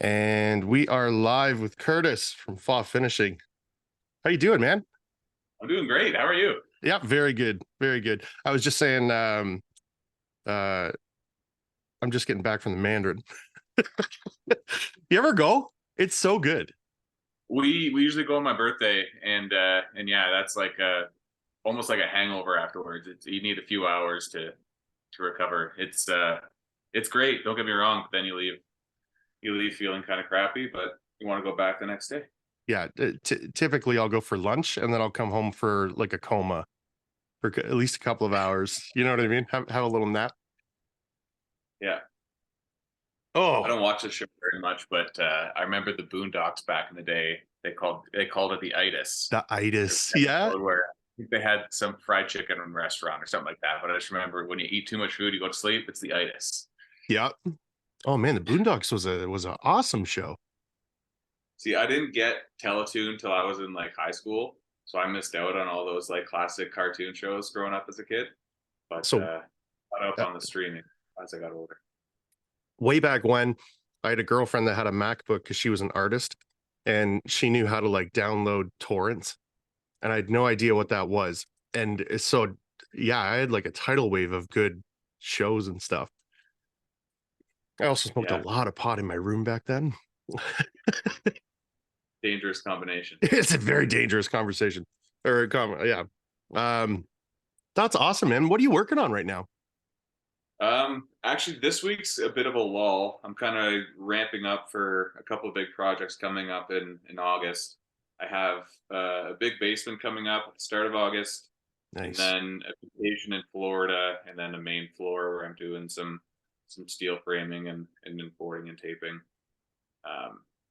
And we are live with Curtis from Faw Finishing. How you doing, man? I'm doing great. How are you? Yeah, very good. Very good. I was just saying, I'm just getting back from the Mandarin. You ever go? It's so good. We usually go on my birthday, and yeah, that's like almost like a hangover afterwards. You need a few hours to recover. It's great. Don't get me wrong. But then you leave feeling kind of crappy, but you want to go back the next day. Yeah, typically I'll go for lunch and then I'll come home for like a coma for at least a couple of hours. You know what I mean? Have a little nap. Yeah, I Oh, don't watch the show very much, but I remember the Boondocks back in the day. They called it the itis. the There was itis. an Yeah. episode where I think they had some fried chicken in a restaurant or something like that. But I just remember when you eat too much food, you go to sleep. It's the itis. Yeah. Oh man, the Boondocks was an awesome show. See, I didn't get Teletoon until I was in like high school, so I missed out on all those like classic cartoon shows growing up as a kid. But So caught up uh, on the streaming as I got older. way back when, I had a girlfriend that had a MacBook because she was an artist and she knew how to like download torrents, and I had no idea what that was. And so, yeah, I had like a tidal wave of good shows and stuff. I also smoked a Yeah, lot of pot in my room back then. dangerous combination. It's a very dangerous conversation or yeah. Um, that's awesome, man. What are you working on right now? Actually, this week's a bit of a lull. I'm kind of ramping up for a couple of big projects coming up in August. I have a big basement coming up at the start of August, and Nice. then a vacation in Florida, and then a main floor where I'm doing some steel framing and then boarding and taping.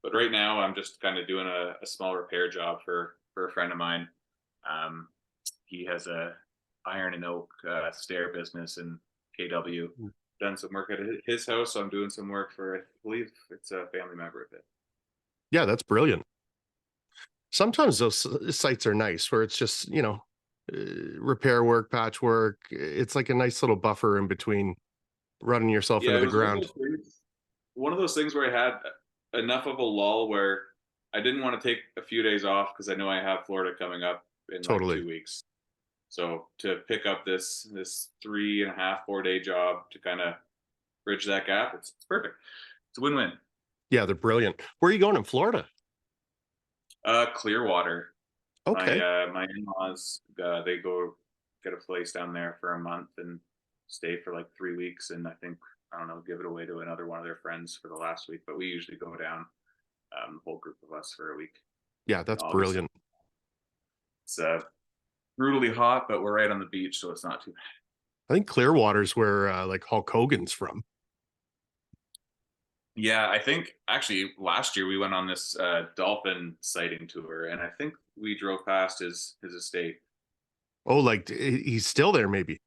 But right now, I'm just kind of doing a small repair job for a friend of mine. Um, he has a iron and oak stair business in KW. Done some work at his house, so I'm doing some work for, I believe it's a family member of it. Yeah, that's brilliant. Sometimes those sites are nice where it's just, repair work, patchwork. It's like a nice little buffer in between running yourself Yeah, into it the was ground. one of those things where I had enough of a lull where I didn't want to take a few days off because I know I have Florida coming up in like Totally. 2 weeks. So to pick up this 3.5, 4 day job to kind of bridge that gap, it's perfect. It's a win-win. Yeah, they're brilliant. Where are you going in Florida? Clearwater. My Okay. my in-laws they go get a place down there for a month and stay for like 3 weeks, and I don't know, give it away to another one of their friends for the last week. But we usually go down, the whole group of us, for a week Yeah, in that's August. brilliant. It's brutally hot, but we're right on the beach, so it's not too bad. I think Clearwater's where like Hulk Hogan's from. Yeah, I think actually last year we went on this dolphin sighting tour, and I think we drove past his estate. Oh, like he's still there, maybe.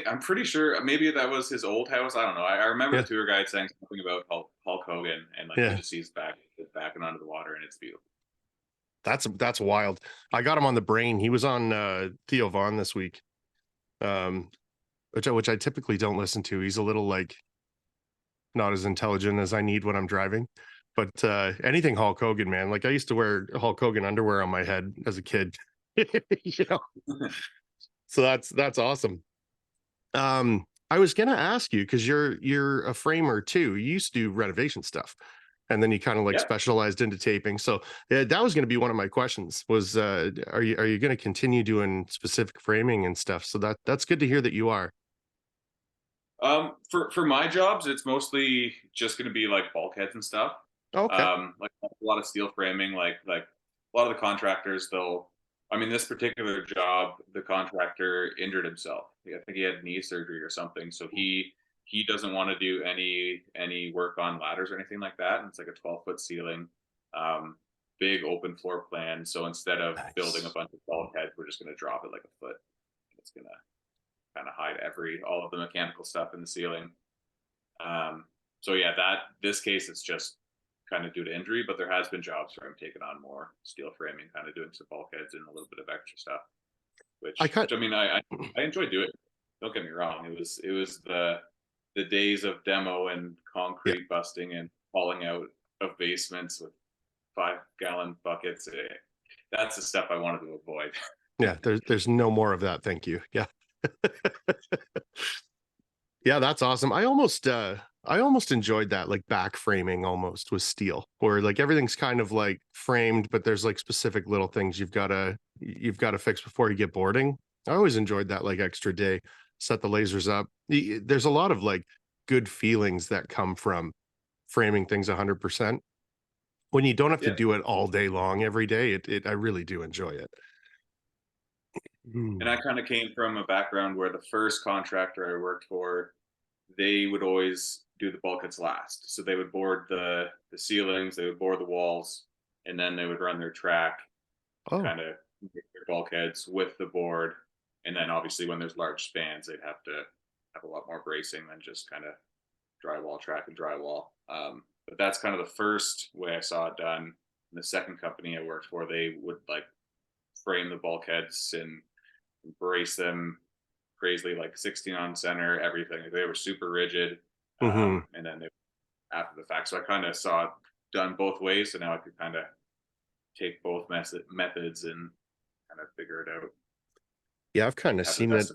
I'm pretty sure maybe that was his old house. I don't know. I remember Yeah, the tour guide saying something about Hulk Hogan, and like you yeah. just see his back and under the water, and it's beautiful. That's wild. I got him on the brain. He was on Theo Vaughn this week. Um, which I typically don't listen to. He's a little like not as intelligent as I need when I'm driving. But anything Hulk Hogan, man. Like I used to wear Hulk Hogan underwear on my head as a kid. you know, so that's awesome. I was gonna ask you because you're a framer too. You used to do renovation stuff, and then you kind of like Yeah. specialized into taping. So that was going to be one of my questions. Was are you going to continue doing specific framing and stuff? So that's good to hear that you are. For my jobs, it's mostly just going to be like bulkheads and stuff. Okay, Like a lot of steel framing, like a lot of the contractors, they'll. I mean, this particular job, the contractor injured himself. I think he had knee surgery or something, so he doesn't want to do any work on ladders or anything like that. And it's like a 12-foot ceiling, um, big open floor plan. So instead of building a nice. bunch of bulkheads, we're just going to drop it like a foot. It's going to kind of hide all of the mechanical stuff in the ceiling. So yeah, this case it's just kind of due to injury, but there has been jobs where I'm taking on more steel framing, kind of doing some bulkheads and a little bit of extra stuff, I which cut. I mean I enjoy doing. Don't get me wrong, it was the days of demo and Yeah. concrete busting and falling out of basements with 5-gallon buckets. That's the stuff I wanted to avoid. Yeah. There's no more of that. Thank you. Yeah. Yeah, that's awesome. I almost enjoyed that, like back framing almost with steel, where like everything's kind of like framed, but there's like specific little things you've got to fix before you get boarding. I always enjoyed that like extra day, set the lasers up. There's a lot of like good feelings that come from framing things 100% when you don't have to Yeah. do it all day long every day. I really do enjoy it. And I Mm. kind of came from a background where the first contractor I worked for, they would always do the bulkheads last. So they would board the ceilings, they would board the walls, and then they would run their track to Oh, kind of make their bulkheads with the board. And then obviously when there's large spans, they'd have to have a lot more bracing than just kind of drywall track and drywall. But that's kind of the first way I saw it done. And the second company I worked for, they would like frame the bulkheads and brace them crazily, like 16 on center, everything. They were super rigid. hmm. And then they, after the fact, so I kind of saw it done both ways. So now I could kind of take both methods and kind of figure it out. Yeah, I've kind of Have the seen it. best.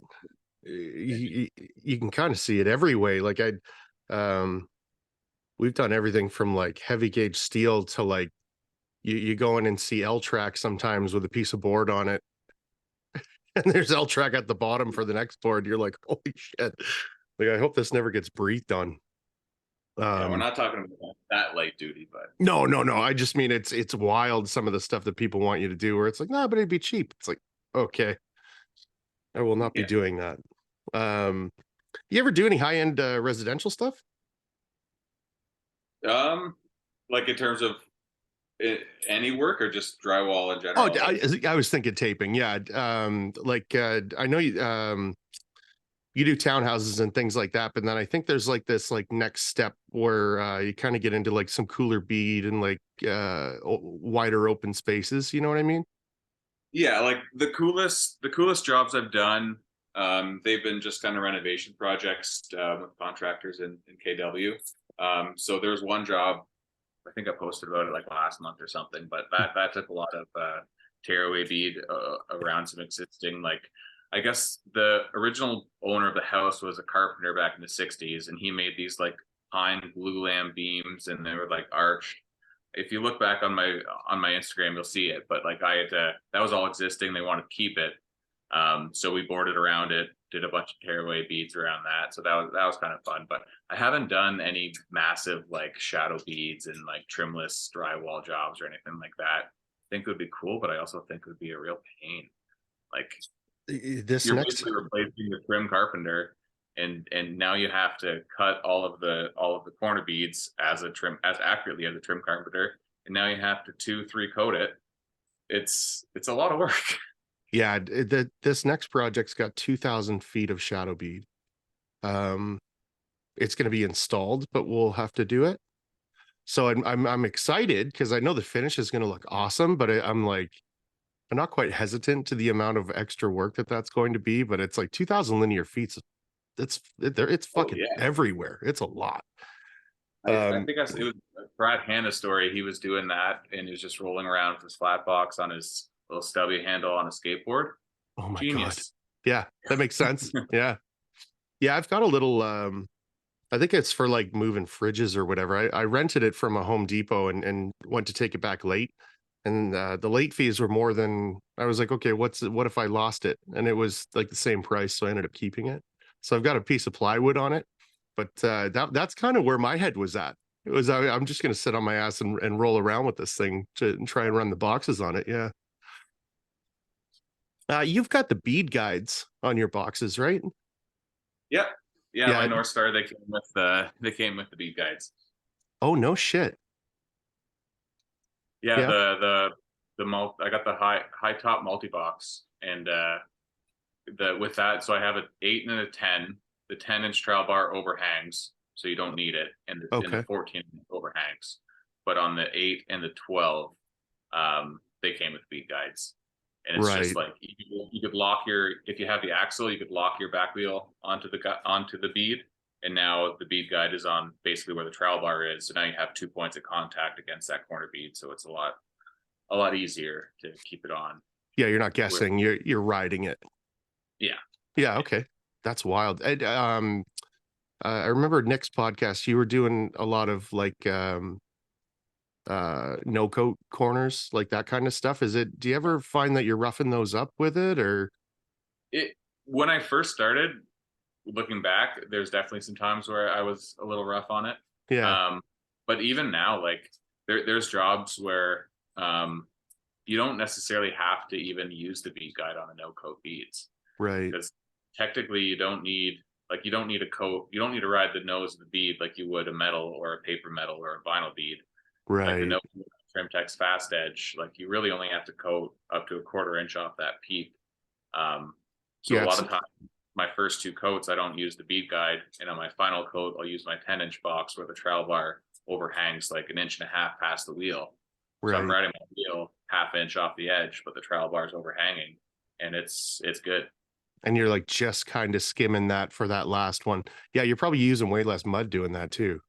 You can kind of see it every way. Like um, we've done everything from like heavy gauge steel to like you go in and see L track sometimes with a piece of board on it, and there's L track at the bottom for the next board. You're like, holy shit! Like I hope this never gets breathed on. Yeah, we're Um, not talking about that light duty, but no, no, no. I just mean it's wild some of the stuff that people want you to do where it's like, nah, but it'd be cheap. It's like, okay, I will not be yeah. doing that. Um, you ever do any high end residential stuff? Um, like in terms of any work or just drywall in Oh, general, like I was thinking taping. Yeah. Like I know you do townhouses and things like that, but then I think there's like this like next step where you kind of get into like some cooler bead and like wider open spaces. You know what I mean? yeah, like the coolest jobs I've done. They've been just kind of renovation projects with contractors in KW. So there's one job I think I posted about it like last month or something, but that took a lot of tearaway bead around some existing, like I guess the original owner of the house was a carpenter back in the 60s, and he made these like pine blue lamb beams, and they were like arched. If you look back on my Instagram, you'll see it. But like I had to, that was all existing. They wanted to keep it, so we boarded around it, did a bunch of tearaway beads around that. So that was kind of fun. But I haven't done any massive like shadow beads and like trimless drywall jobs or anything like that. I think it would be cool, but I also think it would be a real pain. Like This you're next, basically replacing the trim carpenter, and now you have to cut all of the corner beads as a trim as accurately as a trim carpenter, and now you have to 2-3 coat it. It's a lot of work. yeah, this next project's got 2,000 feet of shadow bead. Um, it's going to be installed, but we'll have to do it. So I'm excited because I know the finish is going to look awesome, but I'm like I'm not quite hesitant to the amount of extra work that that's going to be. But it's like 2,000 linear feet. It's Oh fucking yeah. everywhere. It's a lot. I Um, think it was Brad Hanna's story. He was doing that and he was just rolling around with his flat box on his little stubby handle on a skateboard. oh my god, Genius. yeah, that makes sense. Yeah, yeah, I've got a little. I think it's for like moving fridges or whatever. I rented it from a Home Depot and went to take it back late. And the late fees were more than I was like, okay, what if I lost it? And it was like the same price, so I ended up keeping it. So I've got a piece of plywood on it, but that's kind of where my head was at. It was I'm just gonna sit on my ass and roll around with this thing to and try and run the boxes on it. Yeah. You've got the bead guides on your boxes, right? Yep. Yeah, my Yeah. North Star they came with the bead guides. Oh no shit. Yeah, Yeah. I got the high top multi box, and the with that, so I have an 8 and a 10. The 10-inch trowel bar overhangs, so you don't need it, and the Okay. 14 overhangs. But on the 8 and the 12, they came with bead guides, and it's just Right. like you could lock your, if you have the axle, you could lock your back wheel onto the bead, and now the bead guide is on basically where the trowel bar is. So now you have 2 points of contact against that corner bead. So it's a lot easier to keep it on. Yeah, you're not guessing. You're riding it. Yeah. Yeah. Okay. That's wild. I remember Nick's podcast. You were doing a lot of like no coat corners, like that kind of stuff. Do you ever find that you're roughing those up with it, or When I first started, looking back, there's definitely some times where I was a little rough on it. yeah, But even now, like there's jobs where you don't necessarily have to even use the bead guide on the no coat beads, right, because technically you don't need a coat. You don't need to ride the nose of the bead like you would a metal or a paper metal or a vinyl bead. Like the right, no Trimtex Fast Edge, like you really only have to coat up to a 1/4 inch off that peak. So yeah, a lot of times, my first 2 coats, I don't use the bead guide, and on my final coat, I'll use my 10-inch box where the trowel bar overhangs like 1.5 inches past the wheel. So I'm right. riding my wheel 1/2 inch off the edge, but the trowel bar is overhanging, and it's good. And you're like just kind of skimming that for that last one. Yeah, you're probably using way less mud doing that too.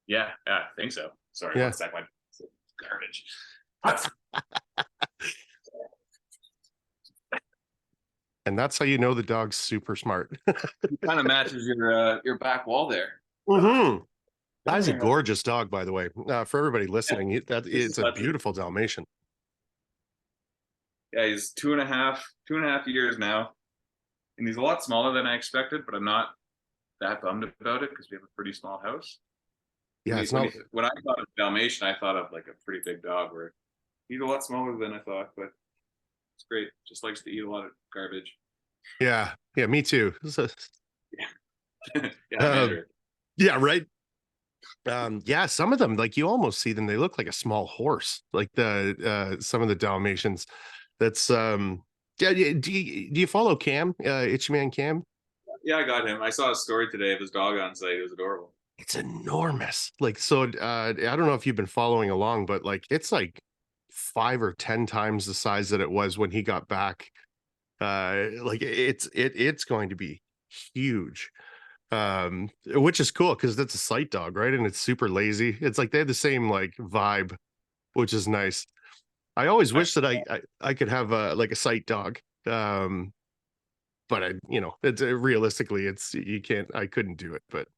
Yeah, I think so. Sorry, Yeah. one sec, my garbage. And that's how you know the dog's super smart. Kind of matches your back wall there. Mm-hmm. That's a gorgeous dog, by the way. For everybody listening, it's a Hudson. beautiful Dalmatian. Yeah, he's 2.5 years now, and he's a lot smaller than I expected. But I'm not that bummed about it because we have a pretty small house. Yeah, it's not. When I thought of Dalmatian, I thought of like a pretty big dog. Where he's a lot smaller than I thought, but it's great. Just likes to eat a lot of garbage. Yeah, yeah, me too. Yeah, Mandarin. Yeah, right. Yeah, some of them, like you almost see them, they look like a small horse, like the some of the Dalmatians. That's yeah, do you follow Cam, Itchy Man Cam? Yeah, I got him. I saw a story today of his dog on site. It was adorable. It's enormous. Like, so I don't know if you've been following along, but like it's like 5 or 10 times the size that it was when he got back. Like it's going to be huge. Which is cool because that's a sight dog, right? And it's super lazy. It's like they have the same like vibe, which is nice. I always wish that I could have like a sight dog. But it's realistically, you can't. I couldn't do it, but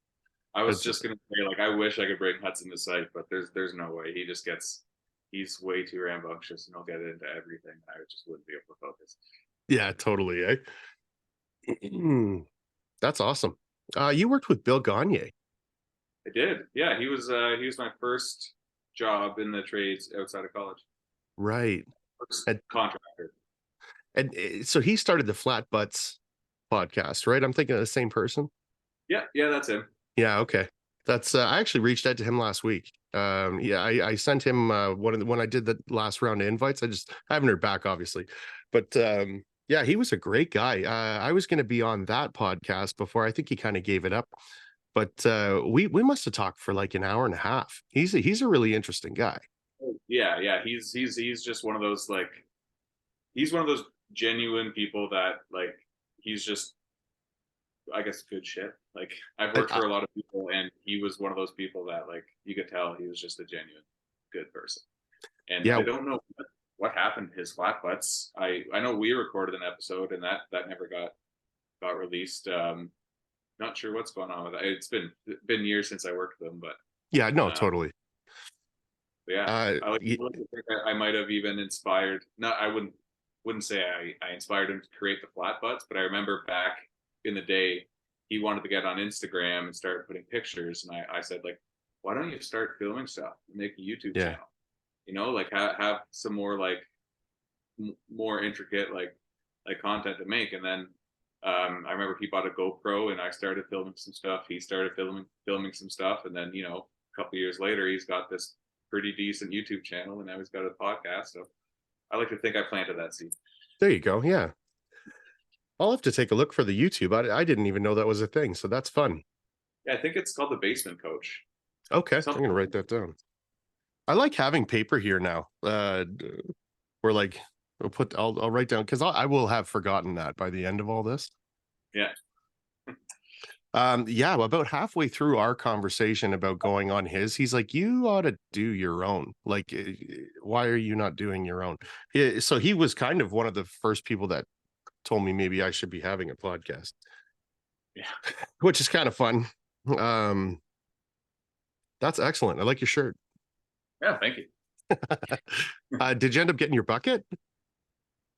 I was it's just gonna say, like, I wish I could bring Hudson to site, but there's no way. He's way too rambunctious, and he'll get into everything. I just wouldn't be able to focus. yeah, totally. That's awesome. You worked with Bill Gagne. I did. Yeah, he was my first job in the trades outside of college. Right. First And, contractor. so he started the Flat Butts podcast, right? I'm thinking of the same person. Yeah, that's him. Yeah, okay. That's I actually reached out to him last week. Yeah, I sent him when I did the last round of invites. I haven't heard back, obviously. But yeah, he was a great guy. I was gonna be on that podcast before. I think he kind of gave it up. But we must have talked for like an hour and a half. He's a really interesting guy. Yeah. He's just one of those, like, he's one of those genuine people that, like, he's just, I guess, good shit. Like, I've worked for a lot of people, and he was one of those people that, like, you could tell he was just a genuine good person. And Yeah, I don't know what happened to his Flat Butts. I know we recorded an episode, and that never got released. Not sure what's going on with it. It's been years since I worked with him, but yeah, no, totally. yeah, I think I might have even inspired. No, I wouldn't say I inspired him to create the Flat Butts, but I remember back in the day, he wanted to get on Instagram and start putting pictures, and I said, like, why don't you start filming stuff and make a YouTube Yeah. channel? Like have some more, like, more intricate, like content to make. And then I remember he bought a GoPro, and I started filming some stuff. He started filming some stuff, and then a couple years later, he's got this pretty decent YouTube channel, and now he's got a podcast. So I like to think I planted that seed. There you go. Yeah. I'll have to take a look for the YouTube. I didn't even know that was a thing. So that's fun. Yeah, I think it's called The Basement Coach. Okay. I'm going to write that down. I like having paper here now. We're like, I'll write down, because I will have forgotten that by the end of all this. Yeah. Yeah, well, about halfway through our conversation about going on his, he's like, "You ought to do your own. Like, why are you not doing your own?" Yeah, so he was kind of one of the first people that told me maybe I should be having a podcast, Yeah. which is kind of fun. Um, that's excellent. I like your shirt. Yeah. Thank you. Did you end up getting your bucket?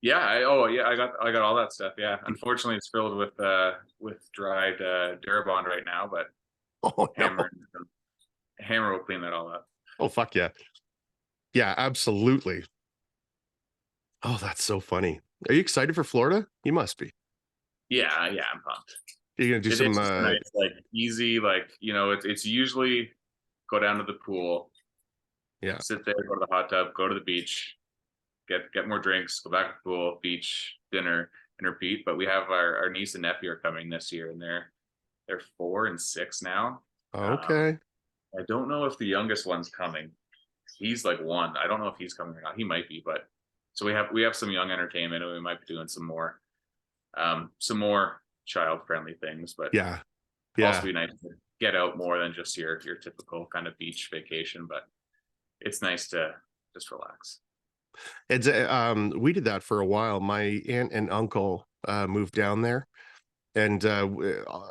Yeah. Oh yeah. I got all that stuff. Yeah. Unfortunately, it's filled with dried Durabond right now, but Oh no. hammer hammer will clean that all up. Oh fuck yeah. Yeah, absolutely. Oh, that's so funny. Are you excited for Florida? You must be. Yeah. Yeah. I'm pumped. You're gonna do some It's just nice, like easy, like it's usually go down to the pool, yeah. sit there, go to the hot tub, go to the beach, get more drinks, go back to the pool, beach, dinner, and repeat. But we have our niece and nephew are coming this year, and they're 4 and 6 now. Okay. I don't know if the youngest one's coming. He's like 1. I don't know if he's coming or not. He might be, but so we have some young entertainment, and we might be doing some more child friendly things, but Yeah. also Yeah. be nice to get out more than just your typical kind of beach vacation. But it's nice to just relax. It's we did that for a while. My aunt and uncle moved down there, and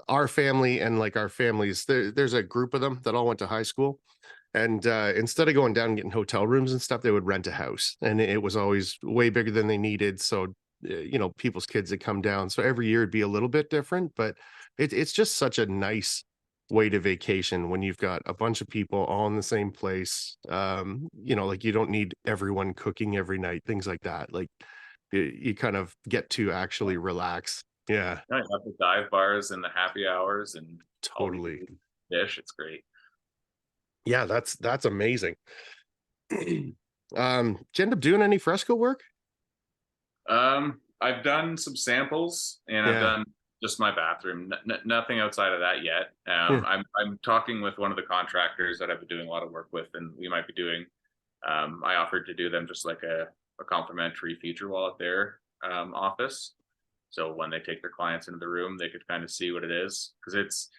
our family and like our families, there's a group of them that all went to high school. And instead of going down and getting hotel rooms and stuff, they would rent a house, and it was always way bigger than they needed. So, people's kids that come down. So every year it'd be a little bit different, but it's just such a nice way to vacation when you've got a bunch of people all in the same place. Like you don't need everyone cooking every night, things like that. Like you kind of get to actually relax. Yeah, Yeah, you have the dive bars and the happy hours and all you totally. can eat fish. It's great. Yeah, that's amazing. Did you end up doing any fresco work? I've done some samples, and I've Yeah. done just my bathroom. Nothing outside of that yet. Yeah. I'm talking with one of the contractors that I've been doing a lot of work with, and we might be doing. I offered to do them just like a complimentary feature wall at their office. So when they take their clients into the room, they could kind of see what it is, because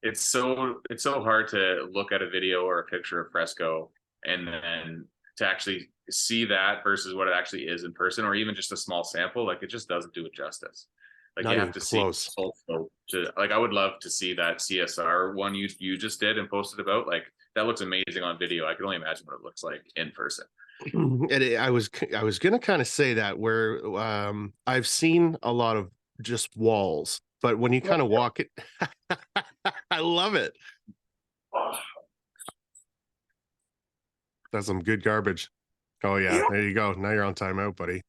it's so hard to look at a video or a picture of fresco and then to actually see that versus what it actually is in person, or even just a small sample. Like, it just doesn't do it justice. Like, you Not have even to see close. also to, like, I would love to see that CSR one you just did and posted about. Like, that looks amazing on video. I can only imagine what it looks like in person. I was gonna kind of say that where I've seen a lot of just walls, but when you kind of walk it, I love it. Oh, That's some good garbage. Oh yeah, there you go. Now you're on timeout, buddy.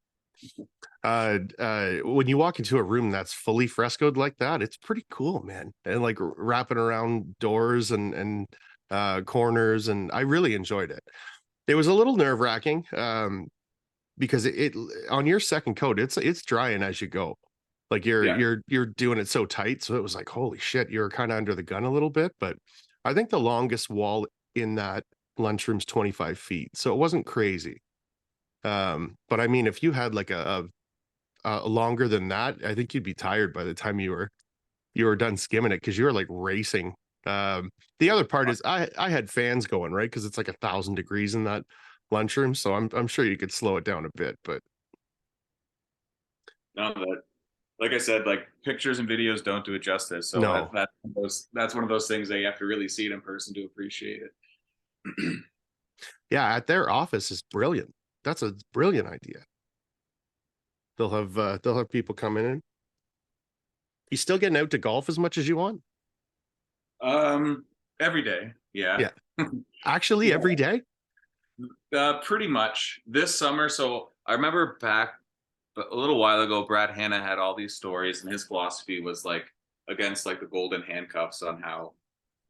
When you walk into a room that's fully frescoed like that, it's pretty cool, man. And like wrapping around doors and corners, and I really enjoyed it. It was a little nerve-wracking, because it on your second coat, it's drying as you go. Like you're yeah. you're you're doing it so tight, so it was like, holy shit, you're kind of under the gun a little bit. But I think the longest wall in that lunchroom's 25 feet, so it wasn't crazy. But I mean, if you had like a longer than that, I think you'd be tired by the time you were done skimming it, because you were like racing. The other part is I had fans going, right, because it's like 1,000 degrees in that lunchroom, so I'm sure you could slow it down a bit, but No, that, like I said, like, pictures and videos don't do it justice. So no. that's one of those things that you have to really see it in person to appreciate it. Yeah, at their office is brilliant. That's a brilliant idea. They'll have people coming in. You still getting out to golf as much as you want? Every day, yeah. Yeah. Actually, every day? Pretty much this summer. So I remember back a little while ago, Brad Hanna had all these stories, and his philosophy was like against like the golden handcuffs on how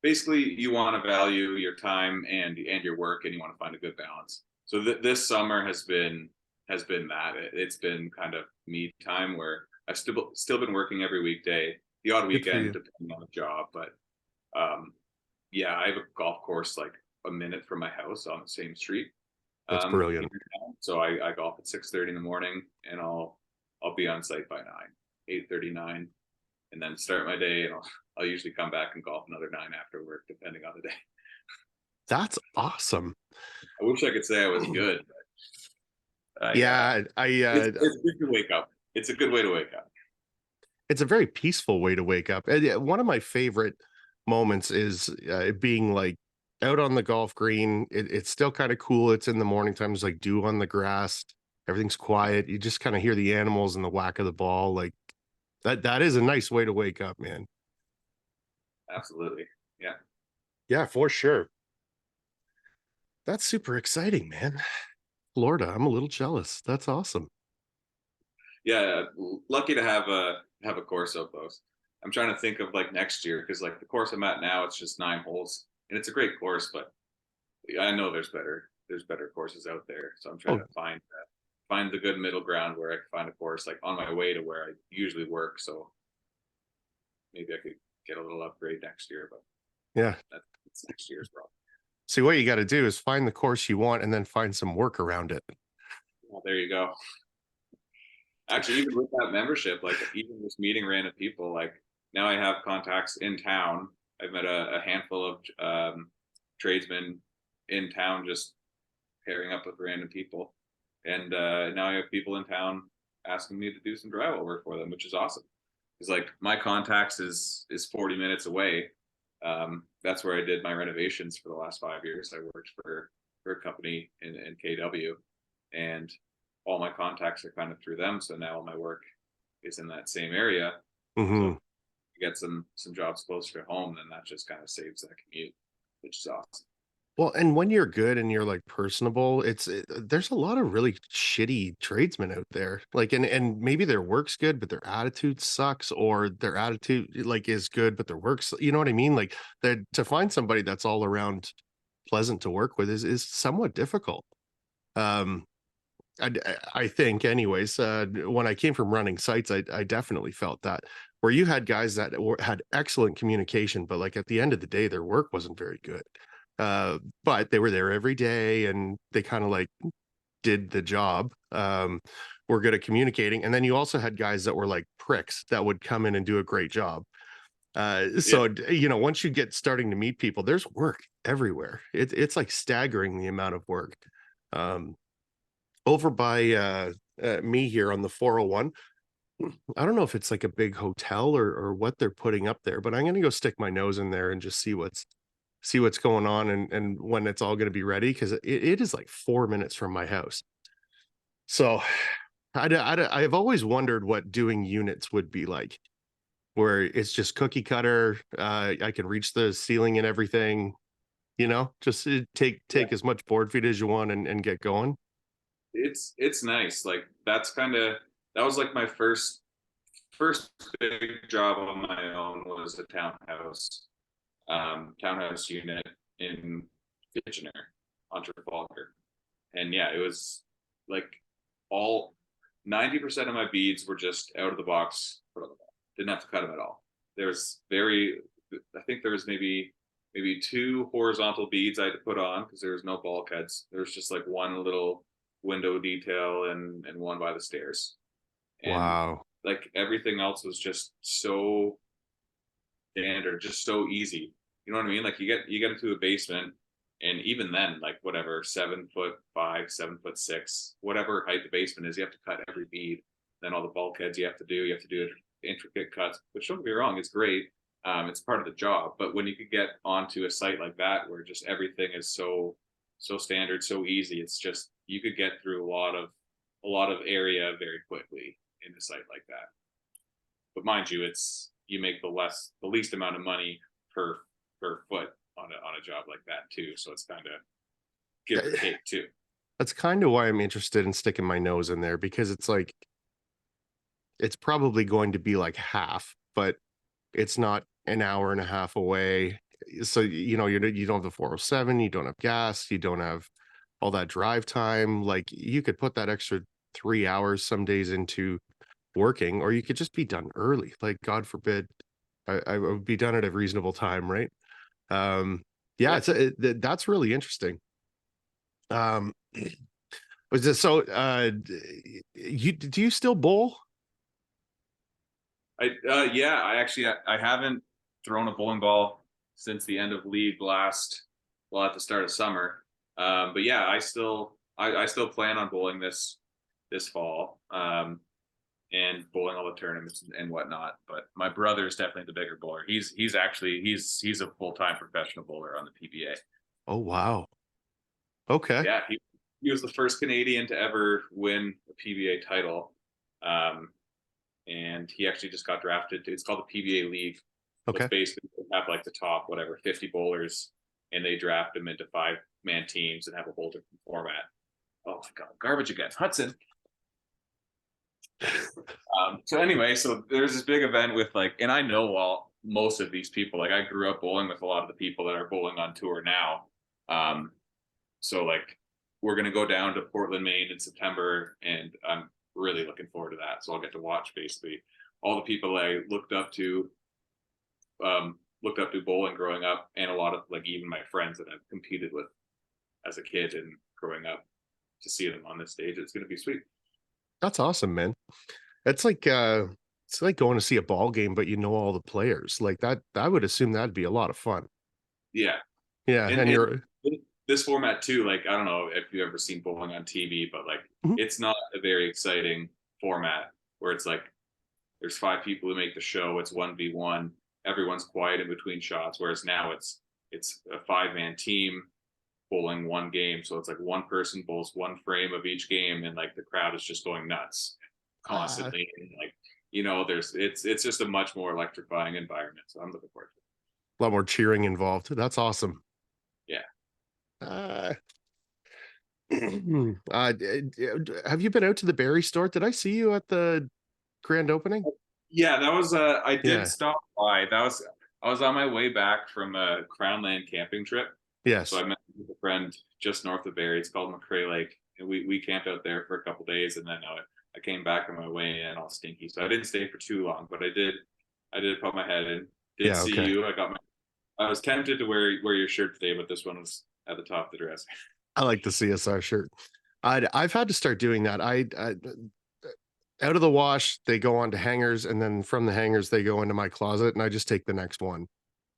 basically you want to value your time and your work, and you want to find a good balance. So this summer has been that it's been kind of me time where I've still been working every weekday, the odd Good for weekend you. depending on the job, but um, yeah, I have a golf course like a minute from my house on the same street. That's brilliant. Here now. So I golf at 6:30 in the morning, and I'll be on site by 8:39, and then start my day, and I'll usually come back and golf another 9 after work, depending on the day. That's awesome. I wish I could say I was good, but Yeah, it's good to wake up. It's a good way to wake up. it's a very peaceful way to wake up. And yeah, one of my favorite moments is being like out on the golf green. It's still kind of cool. It's in the morning time. There's like dew on the grass. Everything's quiet. You just kind of hear the animals and the whack of the ball. Like that is a nice way to wake up, man. Absolutely. Yeah. Yeah, for sure. That's super exciting, man. Florida, I'm a little jealous. That's awesome. Yeah, lucky to have a course so close. I'm trying to think of like next year, because like the course I'm at now, it's just 9 holes, and it's a great course, but I know there's better courses out there. So I'm trying Oh, to find the good middle ground where I can find a course like on my way to where I usually work. So maybe I could get a little upgrade next year, but yeah. that's next year's problem. See, what you got to do is find the course you want and then find some work around it. Well, there you go. Actually, even with that membership, like even just meeting random people, like now I have contacts in town. I've met a handful of tradesmen in town, just pairing up with random people, and now I have people in town asking me to do some drywall work for them, which is awesome. Because like my contacts is 40 minutes away. That's where I did my renovations for the last 5 years. I worked for a company in KW, and all my contacts are kind of through them. So now all my work is in that same area. So if Hmm. you get some jobs closer to home, then that just kind of saves that commute, which is awesome. Well, and when you're good and you're like personable, there's a lot of really shitty tradesmen out there. Like, and maybe their work's good, but their attitude sucks, or their attitude like is good, but their work's, you know what I mean? Like that to find somebody that's all around pleasant to work with is somewhat difficult. Um, I think, anyways, when I came from running sites, I definitely felt that where you had guys that had excellent communication, but like at the end of the day, their work wasn't very good. But they were there every day and they kind of like did the job. Were good at communicating. And then you also had guys that were like pricks that would come in and do a great job. Yeah, You know, once you get starting to meet people, there's work everywhere. It's like staggering the amount of work. Um, Over by me here on the 401. I don't know if it's like a big hotel or what they're putting up there, but I'm gonna go stick my nose in there and just see what's going on and when it's all gonna be ready because it is like 4 minutes from my house. So I've always wondered what doing units would be like, where it's just cookie cutter. I can reach the ceiling and everything, you know, just yeah. take as much board feet as you want and get going. It's nice. Like that was like my first big job on my own was a townhouse unit in Kitchener on Trafalgar. And yeah, it was like all 90% of my beads were just out of the box, put on the wall. Didn't have to cut them at all. There was I think there was maybe 2 horizontal beads I had to put on because there was no bulkheads. There was just like one little window detail and one by the stairs. And Wow. like everything else was just so standard, just so easy. You know what I mean? Like you get into a basement, and even then, like whatever 7'5", 7'6", whatever height the basement is, you have to cut every bead. Then all the bulkheads you have to do intricate cuts. Which don't get me wrong, it's great. It's part of the job. But when you could get onto a site like that, where just everything is so standard, so easy, it's just you could get through a lot of area very quickly in a site like that. But mind you, it's you make the least amount of money per foot on a job like that too. So it's kind of give or take too. That's kind of why I'm interested in sticking my nose in there because it's like it's probably going to be like half, but it's not an hour and a half away. So you know you don't have the 407, you don't have gas, you don't have all that drive time. Like you could put that extra 3 hours some days into working, or you could just be done early. Like God forbid, I would be done at a reasonable time, right? Um, yeah, Yeah. that's really interesting. Um, was this so? You do you still bowl? Yeah, I haven't thrown a bowling ball since the end of league at the start of summer. But yeah, I still plan on bowling this fall. And bowling all the tournaments and whatnot. But my brother is definitely the bigger bowler. He's a full-time professional bowler on the PBA. Oh wow. Okay. Yeah, he was the first Canadian to ever win a PBA title. Um, and he actually just got drafted. It's called the PBA League. So it's Okay. basically they have like the top whatever 50 bowlers, and they draft them into 5-man teams and have a whole different format. Oh my god, garbage again, Hudson. So anyway, so there's this big event with like, and I know most of these people. Like I grew up bowling with a lot of the people that are bowling on tour now. Um, so like we're gonna go down to Portland, Maine in September, and I'm really looking forward to that. So I'll get to watch basically all the people I looked up to bowling growing up, and a lot of like even my friends that I've competed with as a kid and growing up, to see them on this stage. It's gonna be sweet. That's awesome, man. It's like going to see a ball game, but you know all the players. Like that, I would assume that'd be a lot of fun. Yeah, Yeah, and and you're this format too, like I don't know if you've ever seen bowling on TV, but like Mhm. it's not a very exciting format where it's like there's 5 people who make the show, it's 1v1, everyone's quiet in between shots, whereas now it's a 5-man team bowling one game, so it's like one person bowls one frame of each game, and like the crowd is just going nuts uh, constantly, and like there's it's just a much more electrifying environment, so I'm looking forward to a lot more cheering involved. That's awesome. it. Yeah. Uh, have you been out to the berry store? Did I see you at the grand opening? Yeah, that was I did Yeah. stop by. I was on my way back from a Crownland camping trip. So Yes. I met with a friend just north of Barrie. It's called McCrae Lake. And we camped out there for a couple days, and then I came back on my way in all stinky. So I didn't stay for too long, but I did put my head in. Did Yeah. see Okay. you. I was tempted to wear your shirt today, but this one was at the top of the dress. I like the CSR shirt. I've had to start doing that. I out of the wash, they go onto hangers, and then from the hangers, they go into my closet, and I just take the next one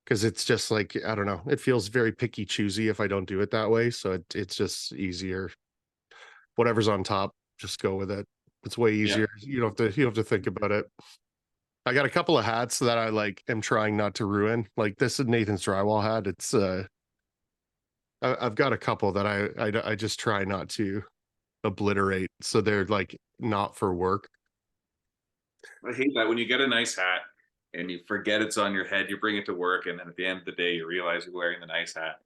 because it's just like I don't know. It feels very picky choosy if I don't do it that way. So it's just easier. Whatever's on top, just go with it. It's way Yeah. easier. You don't have to think about it. I got a couple of hats that I like am trying not to ruin. Like this is Nathan's drywall hat. It's I've got a couple that I just try not to obliterate. So they're like not for work. I hate that when you get a nice hat and you forget it's on your head, you bring it to work, and then at the end of the day, you realize you're wearing the nice hat.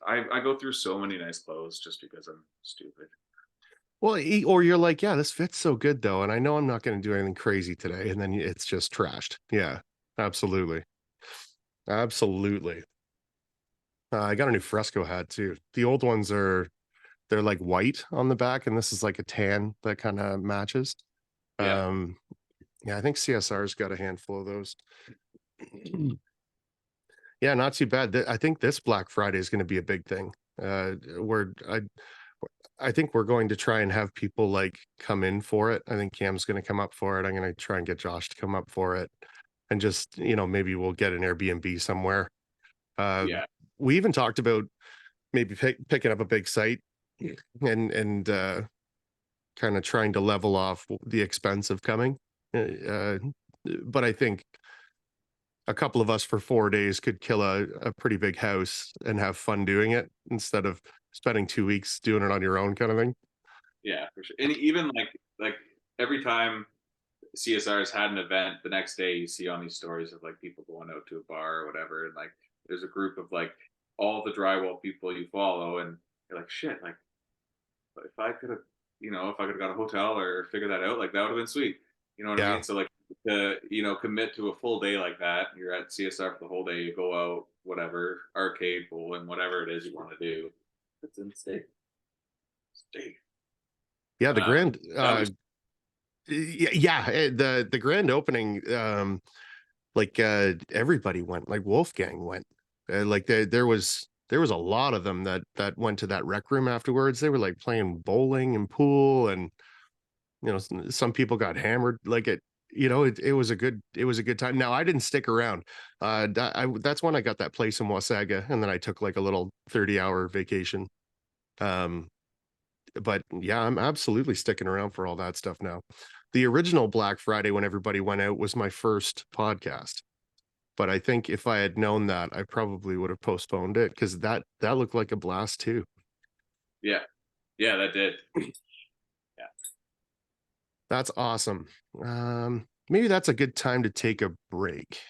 I go through so many nice clothes just because I'm stupid. Well, or you're like, yeah, this fits so good though, and I know I'm not going to do anything crazy today, and then it's just trashed. Yeah, absolutely, absolutely. I got a new fresco hat too. The old ones they're like white on the back, and this is like a tan that kind of matches. Yeah. Um, yeah, I think CSR's got a handful of those. Yeah, not too bad. I think this Black Friday is going to be a big thing. Where I think we're going to try and have people like come in for it. I think Cam's going to come up for it. I'm going to try and get Josh to come up for it, and just maybe we'll get an Airbnb somewhere. Uh, Yeah. we even talked about maybe picking up a big site and kind of trying to level off the expense of coming. Uh, but I think a couple of us for 4 days could kill a pretty big house and have fun doing it instead of spending 2 weeks doing it on your own kind of thing. Yeah, for sure. And even like every time CSR has had an event, the next day you see on these stories of like people going out to a bar or whatever, and like there's a group of like all the drywall people you follow, and you're like, shit, like if I could have, if I could have got a hotel or figured that out, like that would have been sweet. You know what I Yeah. mean? So like to commit to a full day like that, you're at CSR for the whole day, you go out, whatever, arcade, bowling, whatever it is you want to do. That's insane. Stay. Yeah. The grand, That was yeah, the grand opening, like everybody went, like Wolfgang went, like there was a lot of them that went to that rec room afterwards. They were like playing bowling and pool, and some people got hammered. Like it was a good time. Now I didn't stick around. That's when I got that place in Wasaga, and then I took like a little 30-hour vacation. Um, but yeah, I'm absolutely sticking around for all that stuff now. The original Black Friday when everybody went out was my first podcast. But I think if I had known that, I probably would have postponed it because that looked like a blast too. Yeah, yeah, that did. Yeah. That's awesome. Maybe that's a good time to take a break.